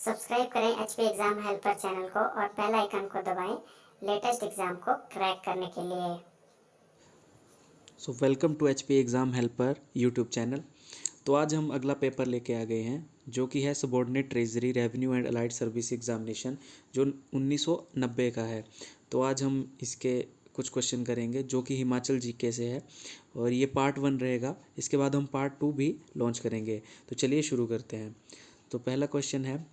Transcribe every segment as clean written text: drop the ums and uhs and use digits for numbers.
Subscribe करें HP exam helper channel को और बेल आइकन को दबाएं लेटेस्ट एग्जाम को क्रैक करने के लिए। So welcome to HP exam helper YouTube channel. तो आज हम अगला पेपर लेके आ गए हैं जो कि है subordinate treasury revenue and allied service examination जो 1990 का है। तो आज हम इसके कुछ क्वेश्चन करेंगे जो कि हिमाचल जीके से है और ये पार्ट 1 रहेगा। इसके बाद हम पार्ट 2 भी लॉन्च करेंगे। तो चलिए शुरू करते हैं। तो पहला क्वेश्चन है,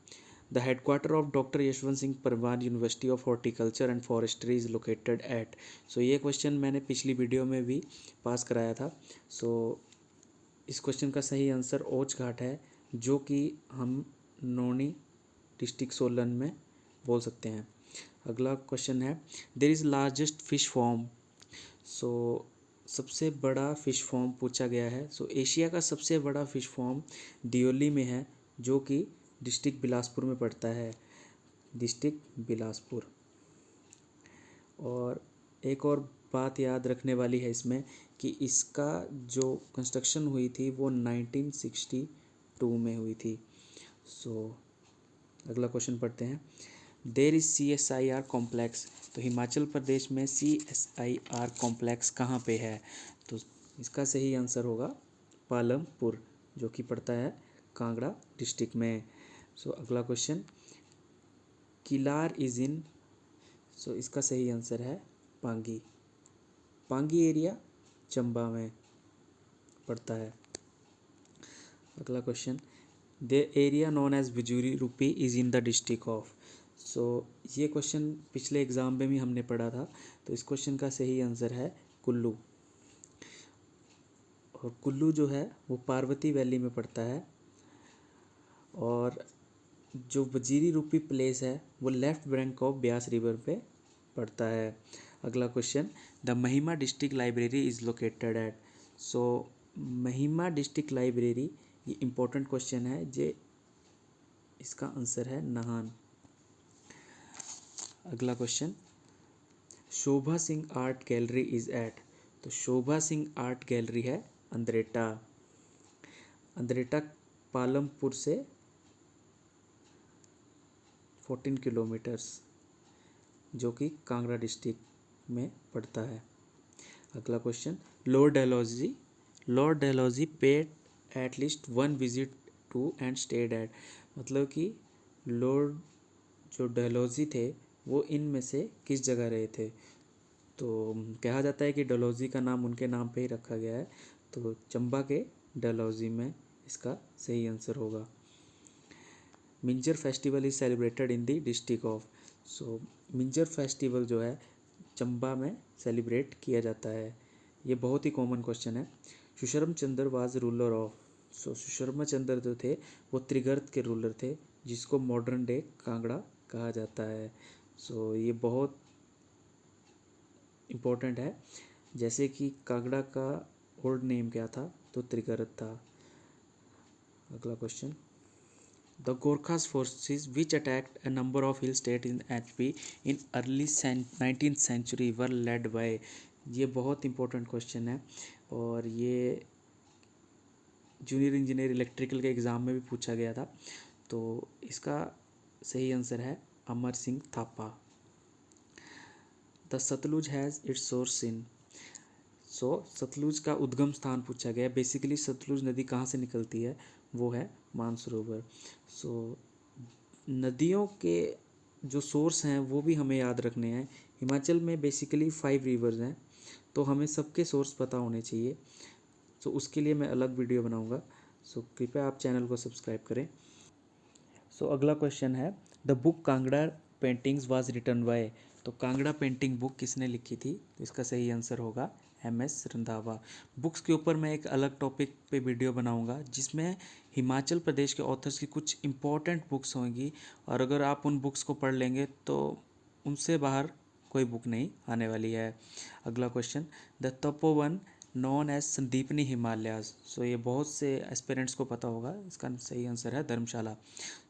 the headquarter of doctor Yashwant Singh Parmar university of horticulture and forestry is located at. So ये क्वेश्चन मैंने पिछली वीडियो में भी पास कराया था। सो इस क्वेश्चन का सही आंसर ओच घाट है जो कि हम नौनी डिस्ट्रिक्ट सोलन में बोल सकते हैं। अगला क्वेश्चन है, there is largest fish farm. So सबसे बड़ा फ़िश फॉर्म पूछा गया है। सो एशिया का सबसे बड़ा फ़िश फॉर्म दियोली में है जो कि डिस्ट्रिक्ट बिलासपुर में पड़ता है, डिस्ट्रिक्ट बिलासपुर। और एक और बात याद रखने वाली है इसमें कि इसका जो कंस्ट्रक्शन हुई थी वो 1962 में हुई थी। सो अगला क्वेश्चन पढ़ते हैं, देर इज़ CSIR कॉम्प्लेक्स। तो हिमाचल प्रदेश में CSIR कॉम्प्लेक्स कहाँ पे है? तो इसका सही आंसर होगा पालमपुर जो कि पड़ता है कांगड़ा डिस्ट्रिक्ट में। सो अगला क्वेश्चन, किलार इज़ इन। सो इसका सही आंसर है पांगी। पांगी एरिया चंबा में पड़ता है। अगला question, the area known as Bijuri Rupi is in the district of. So ये क्वेश्चन पिछले एग्ज़ाम में भी हमने पढ़ा था। तो इस क्वेश्चन का सही आंसर है कुल्लू। और कुल्लू जो है वो पार्वती वैली में पड़ता है और जो वजीरी रूपी प्लेस है वो left bank of Beas river पे पड़ता है। अगला question, the Mahima district library is located at. So Mahima district library, ये इम्पोर्टेंट क्वेश्चन है, जे इसका आंसर है नाहन। अगला question, Shobha Singh art gallery is at. तो शोभा सिंह आर्ट गैलरी है अंद्रेटा। अंद्रेटा पालमपुर से 14 किलोमीटर्स जो कि कांगड़ा डिस्ट्रिक्ट में पड़ता है। अगला question, Lord Dalhousie paid at least one visit to and stayed at. मतलब कि लॉर्ड जो डलहौजी थे वो इनमें से किस जगह रहे थे? तो कहा जाता है कि डलहौजी का नाम उनके नाम पे ही रखा गया है। तो चंबा के डलहौजी में इसका सही आंसर होगा। Minjar festival is celebrated in the district of. So Minjar festival जो है चंबा में सेलिब्रेट किया जाता है। ये बहुत ही कॉमन क्वेश्चन है। सुशर्म चंद्र वाज रूलर ऑफ। सो सुशर्मा चंद्र जो थे वो त्रिगर्त के रूलर थे जिसको मॉडर्न डे कांगड़ा कहा जाता है। सो ये बहुत इम्पोर्टेंट है। जैसे कि कांगड़ा का ओल्ड नेम क्या था? तो त्रिगर्त था। अगला question, the Gorkhas forces which attacked a number of hill states in HP in early 19th century were led by। ये बहुत इंपॉर्टेंट क्वेश्चन है और ये जूनियर इंजीनियर इलेक्ट्रिकल के एग्ज़ाम में भी पूछा गया था। तो इसका सही आंसर है Amar Singh Thapa. The Sutlej has its source in. So Sutlej का उद्गम स्थान पूछा गया है। बेसिकली सतलुज नदी कहाँ से निकलती है? वो है मानसरोवर। सो नदियों के जो सोर्स हैं वो भी हमें याद रखने हैं। हिमाचल में बेसिकली 5 रिवर्स हैं तो हमें सबके सोर्स पता होने चाहिए। सो उसके लिए मैं अलग वीडियो बनाऊंगा। सो कृपया आप चैनल को सब्सक्राइब करें। सो अगला क्वेश्चन है, the book Kangra paintings was written by. तो कांगड़ा पेंटिंग बुक किसने लिखी थी? तो इसका सही आंसर होगा MS रंधावा। बुक्स के ऊपर मैं एक अलग टॉपिक पे वीडियो बनाऊंगा जिसमें हिमाचल प्रदेश के ऑथर्स की कुछ इम्पोर्टेंट बुक्स होंगी और अगर आप उन बुक्स को पढ़ लेंगे तो उनसे बाहर कोई बुक नहीं आने वाली है। अगला question, the Tapovan known as Sandipani Himalayas. So ये बहुत से एस्पिरेंट्स को पता होगा। इसका सही आंसर है धर्मशाला।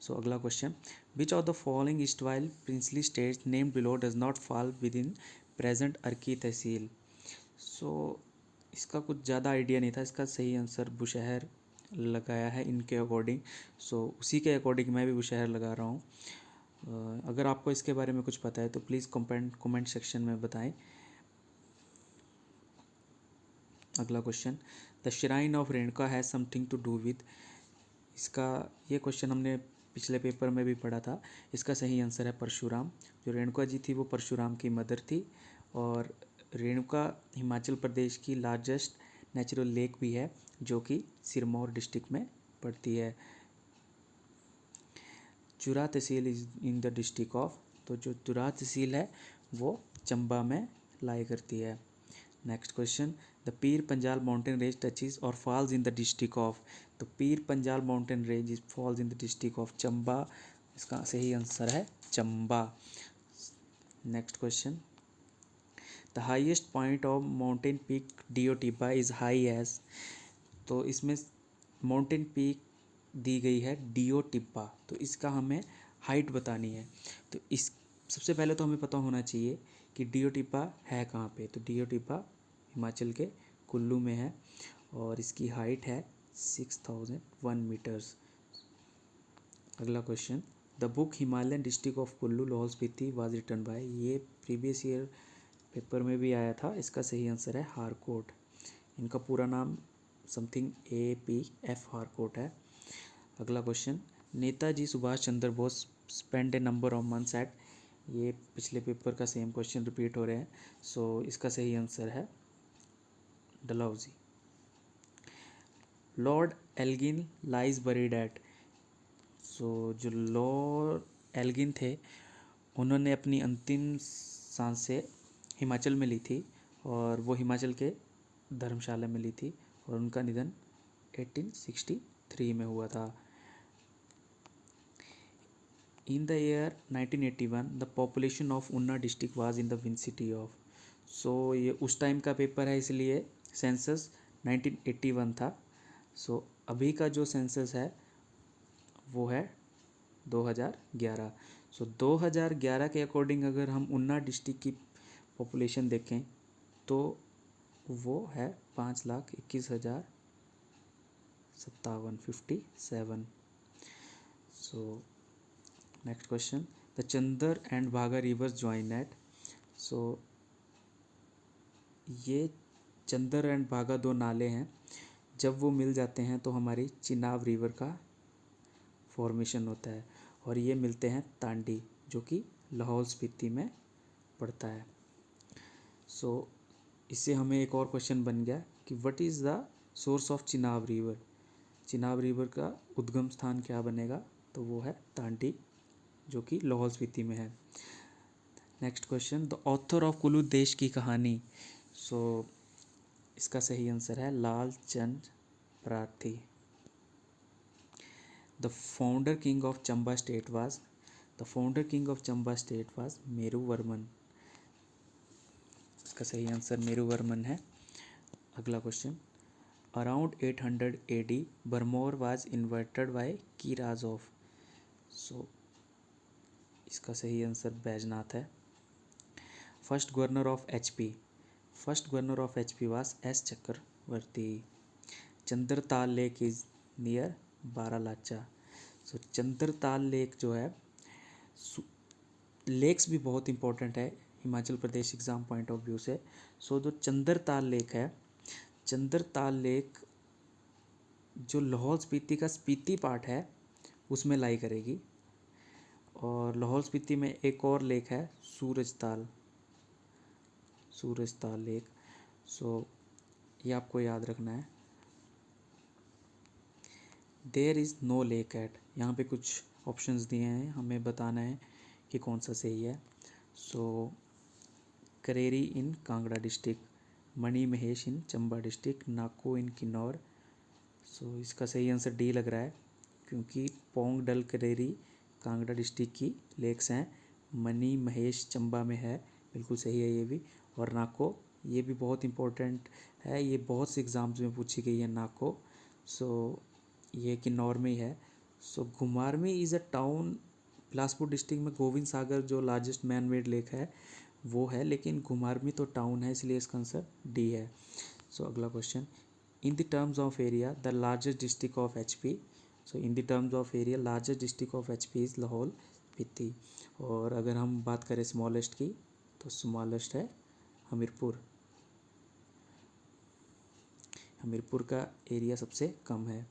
सो अगला question, which of the following erstwhile princely states named below does not fall within present Arki tehsil. So इसका कुछ ज़्यादा आइडिया नहीं था। इसका सही आंसर बुशहर लगाया है इनके अकॉर्डिंग, सो उसी के अकॉर्डिंग मैं भी वो शहर लगा रहा हूँ। अगर आपको इसके बारे में कुछ पता है तो प्लीज़ कमेंट सेक्शन में बताएं। अगला question, the shrine of Renuka has something to do with. इसका ये क्वेश्चन हमने पिछले पेपर में भी पढ़ा था। इसका सही आंसर है परशुराम। जो रेणुका जी थी वो परशुराम की मदर थी, और रेणुका हिमाचल प्रदेश की लार्जेस्ट नेचुरल लेक भी है, जो कि सिरमौर डिस्ट्रिक्ट में पड़ती है। Churah tehsil is in the district of, तो जो चुरा तहसील है वो चंबा में लाई करती है। Next question, the Pir Panjal mountain range touches और falls in the district of. तो Pir Panjal mountain range is falls in the district of Chamba. इसका सही आंसर है Chamba. Next question, the highest point of mountain peak Deotibba is high as. तो इसमें mountain peak दी गई है डियोटिबा, तो इसका हमें हाइट बतानी है। तो इस सबसे पहले तो हमें पता होना चाहिए कि डियोटिबा है कहाँ पे। तो डियोटिबा हिमाचल के कुल्लू में है, और इसकी हाइट है 6001 मीटर्स। अगला question, the book Himalayan district of Kullu Lahaul Spiti was written by. ये प्रीवियस ईयर पेपर में भी आया था। इसका सही आंसर है हारकोट। इनका पूरा नाम समथिंग APF हारकोट है। अगला question, Netaji Subhash Chandra Bose spend a number of months at. ये पिछले पेपर का सेम क्वेश्चन रिपीट हो रहे हैं, सो इसका सही आंसर है Dalhousie. Lord Elgin lies buried at. So जो लॉर्ड एल्गिन थे उन्होंने अपनी अंतिम सांसें हिमाचल में ली थी, और वो हिमाचल के धर्मशाला में ली थी, और उनका निधन 1863 में हुआ था। In the year 1981, the population of Unna district was in the vicinity of। So ये उस टाइम का पेपर है, इसलिए सेंसस 1981 था। सो अभी का जो सेंसस है वो है 2011। सो 2011 के अकॉर्डिंग अगर हम उन्ना डिस्ट्रिक्ट की पॉपुलेशन देखें तो वो है 5,21,057। So next question, the Chandra and Bhaga rivers join at. So ये चंदर एंड भागा दो नाले हैं, जब वो मिल जाते हैं तो हमारी चिनाब रिवर का फॉर्मेशन होता है, और ये मिलते हैं तांडी, जो कि लाहौल स्पीति में पड़ता है। सो इससे हमें एक और क्वेश्चन बन गया कि what is the source of Chenab river. Chenab river का उद्गम स्थान क्या बनेगा, तो वो है तांडी, जो कि लाहौल स्पीति में है। Next question, the author of Kullu देश की कहानी। सो इसका सही आंसर है Lal Chand Prarthi. The founder king of Chamba state was. The founder king of Chamba state was Meruvarman. इसका सही आंसर मेरुवर्मन है। अगला question, around 800 AD Bharmour was inverted by कीराज ऑफ। सो इसका सही आंसर बैजनाथ है। First governor of HP। First governor of HP was S Chakravarti. Chandratal lake is near Baralacha. So Chandratal lake जो है, लेक्स भी बहुत इंपॉर्टेंट है Himachal Pradesh exam point of view से। सो जो चंद्रताल लेक है, चंद्रताल लेक जो लाहौल स्पीति का स्पीति पार्ट है उसमें लाई करेगी। और लाहौल स्पीति में एक और लेक है सूरजताल लेक। सो ये आपको याद रखना है। There is no lake at. यहाँ पे कुछ ऑप्शंस दिए हैं, हमें बताना है कि कौन सा सही है। सो करेरी इन कांगड़ा डिस्ट्रिक्ट, मणि महेश इन चंबा डिस्ट्रिक्ट, नाको इन किन्नौर। सो इसका सही आंसर डी लग रहा है, क्योंकि पोंग डल करेरी कांगड़ा डिस्ट्रिक्ट की लेक्स हैं। मणि महेश चंबा में है, बिल्कुल सही है ये भी। और नाको ये भी बहुत इंपॉर्टेंट है, ये बहुत से एग्ज़ाम्स में पूछी गई है नाको। सो ये किन्नौर में ही है। सो घुमारवी is a town, Bilaspur district में गोविंद सागर जो लार्जेस्ट मैन मेड लेक है वो है, लेकिन घुमारवी तो टाउन है, इसलिए इसका आंसर डी है। सो अगला question, in the terms of area the largest district of HP. So in the terms of area largest district of HP is Lahaul Spiti. और अगर हम बात करें स्मॉलेस्ट की तो स्मॉलेस्ट है हमीरपुर. हमीरपुर का एरिया सबसे कम है.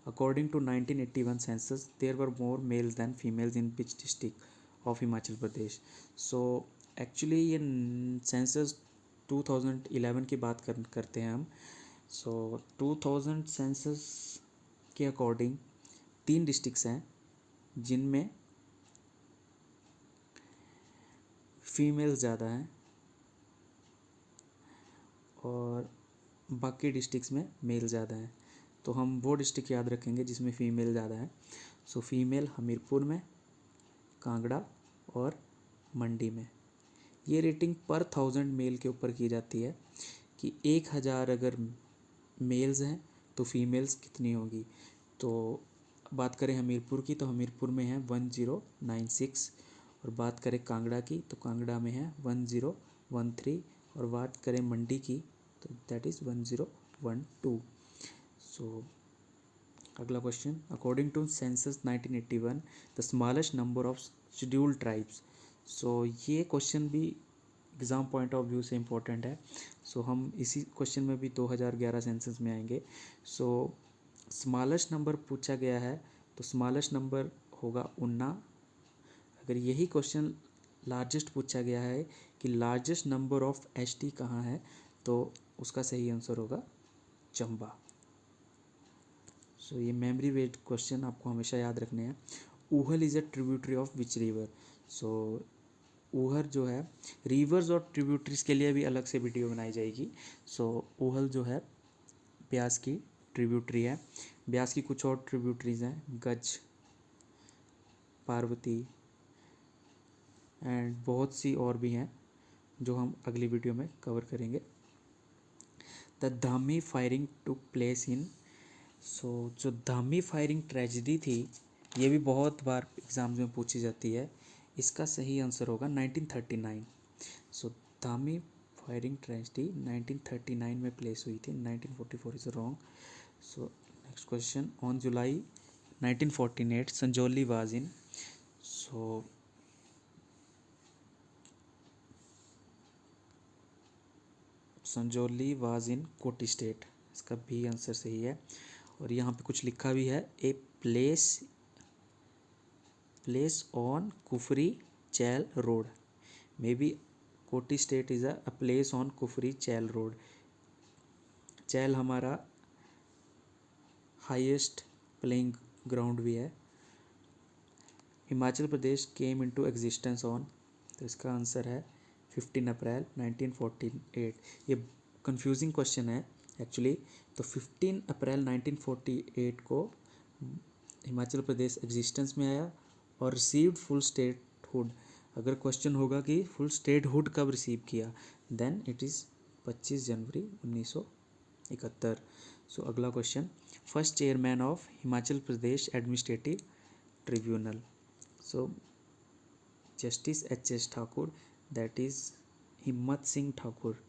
According to 1981 census there were more males than females in which district of Himachal Pradesh. So actually ये सेंसस 2011 की बात करते हैं हम. सो 2000 सेंसस के अकॉर्डिंग 3 डिस्ट्रिक्ट्स हैं जिनमें फीमेल्स ज़्यादा हैं और बाकी डिस्ट्रिक्ट्स में मेल ज़्यादा हैं. तो हम वो डिस्ट्रिक्ट याद रखेंगे जिसमें फ़ीमेल ज़्यादा है. सो फीमेल हमीरपुर में, कांगड़ा और मंडी में. ये रेटिंग पर 1000 मेल के ऊपर की जाती है कि 1000 अगर मेल्स हैं तो फीमेल्स कितनी होगी. तो बात करें हमीरपुर की तो हमीरपुर में है 1096 और बात करें कांगड़ा की तो कांगड़ा में है 1013 और बात करें मंडी की तो दैट इज़ 1012. सो अगला question. According to census 1981 the smallest number of scheduled tribes. So ये क्वेश्चन भी एग्ज़ाम पॉइंट ऑफ व्यू से इम्पोर्टेंट है. सो हम इसी क्वेश्चन में भी 2011 सेंसस में आएंगे. सो स्मॉलेस्ट नंबर पूछा गया है तो स्मॉलेस्ट नंबर होगा उन्ना. अगर यही क्वेश्चन लार्जेस्ट पूछा गया है कि लार्जेस्ट नंबर ऑफ एसटी कहाँ है तो उसका सही आंसर होगा चंबा. सो ये मेमोरी बेस्ड क्वेश्चन आपको हमेशा याद रखने हैं. Uhl is a tributary of which river. So Uhl जो है रिवर्स और ट्रिब्यूटरीज के लिए भी अलग से वीडियो बनाई जाएगी. सो ऊहल जो है ब्यास की ट्रिब्यूटरी है. ब्यास की कुछ और ट्रिब्यूटरीज हैं गज, पार्वती एंड बहुत सी और भी हैं जो हम अगली वीडियो में कवर करेंगे. The Dhami firing took place in. So जो धामी फायरिंग ट्रेजिडी थी ये भी बहुत बार एग्ज़ाम्स में पूछी जाती है. इसका सही आंसर होगा 1939. सो धामी फायरिंग ट्रेजिडी 1939 में प्लेस हुई थी. 1944 is wrong. So next question. On July 1948 Sanjauli was in. So Sanjauli was in कोटी स्टेट. इसका भी आंसर सही है. और यहाँ पे कुछ लिखा भी है a place on Kufri Chail road. May be Koti state is a place on Kufri Chail road. Chail हमारा हाईएस्ट प्लेइंग ग्राउंड भी है. Himachal Pradesh came into existence on. तो इसका आंसर है 15 अप्रैल 1948. ये कंफ्यूजिंग क्वेश्चन है एक्चुअली. तो 15 अप्रैल 1948 को हिमाचल प्रदेश एग्जिस्टेंस में आया और रिसीव्ड फुल स्टेटहुड. अगर क्वेश्चन होगा कि फुल स्टेटहुड कब रिसीव किया then it is 25 January 1971. So अगला question. First chairman of Himachal Pradesh administrative tribunal. So justice H.S. Thakur, that is Himmat Singh Thakur.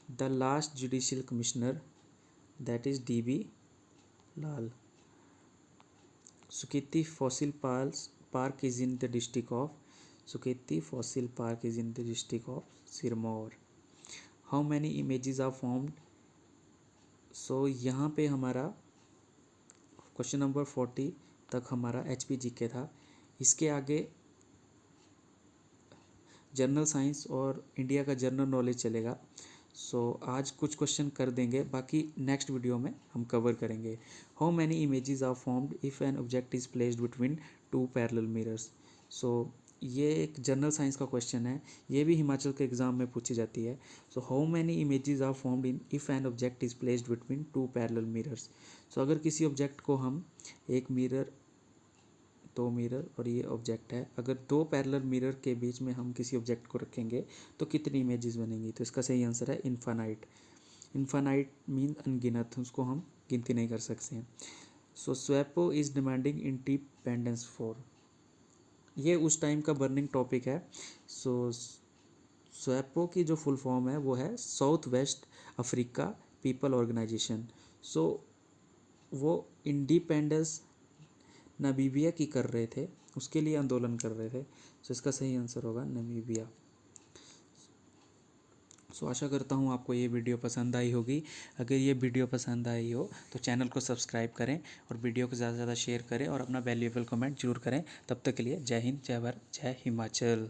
The last judicial commissioner, that is D.B. Lal. Suketi fossil park is in the district of. Suketi fossil park is in the district of Sirmaur. How many images are formed. सो यहाँ पे हमारा question number 40 तक हमारा HPGK था. इसके आगे general science और India का जनरल नॉलेज चलेगा. सो आज कुछ क्वेश्चन कर देंगे, बाकी नेक्स्ट वीडियो में हम कवर करेंगे. How many images are formed if an object is placed between 2 parallel mirrors. So ये एक जनरल साइंस का क्वेश्चन है. ये भी हिमाचल के एग्ज़ाम में पूछी जाती है. So how many images are formed in if an object is placed between 2 parallel mirrors. So अगर किसी ऑब्जेक्ट को हम एक मिरर, 2 मिरर और ये ऑब्जेक्ट है, अगर 2 पैरेलल मिरर के बीच में हम किसी ऑब्जेक्ट को रखेंगे तो कितनी इमेजेस बनेंगी. तो इसका सही आंसर है इन्फानाइट. इन्फानाइट मीन अनगिनत, उसको हम गिनती नहीं कर सकते हैं. सो स्वैपो इज़ डिमांडिंग इंडिपेंडेंस फॉर. ये उस टाइम का बर्निंग टॉपिक है. सो स्वैपो की जो फुल फॉर्म है वो है South West Africa people organisation. So वो इंडिपेंडेंस नामीबिया की कर रहे थे, उसके लिए आंदोलन कर रहे थे। सो इसका सही आंसर होगा नामीबिया। सो आशा करता हूँ आपको ये वीडियो पसंद आई होगी। अगर ये वीडियो पसंद आई हो तो चैनल को सब्सक्राइब करें और वीडियो को ज़्यादा से ज़्यादा शेयर करें और अपना वैल्यूएबल कमेंट जरूर करें। तब तक के लिए जय हिंद, जय भारत, जय हिमाचल।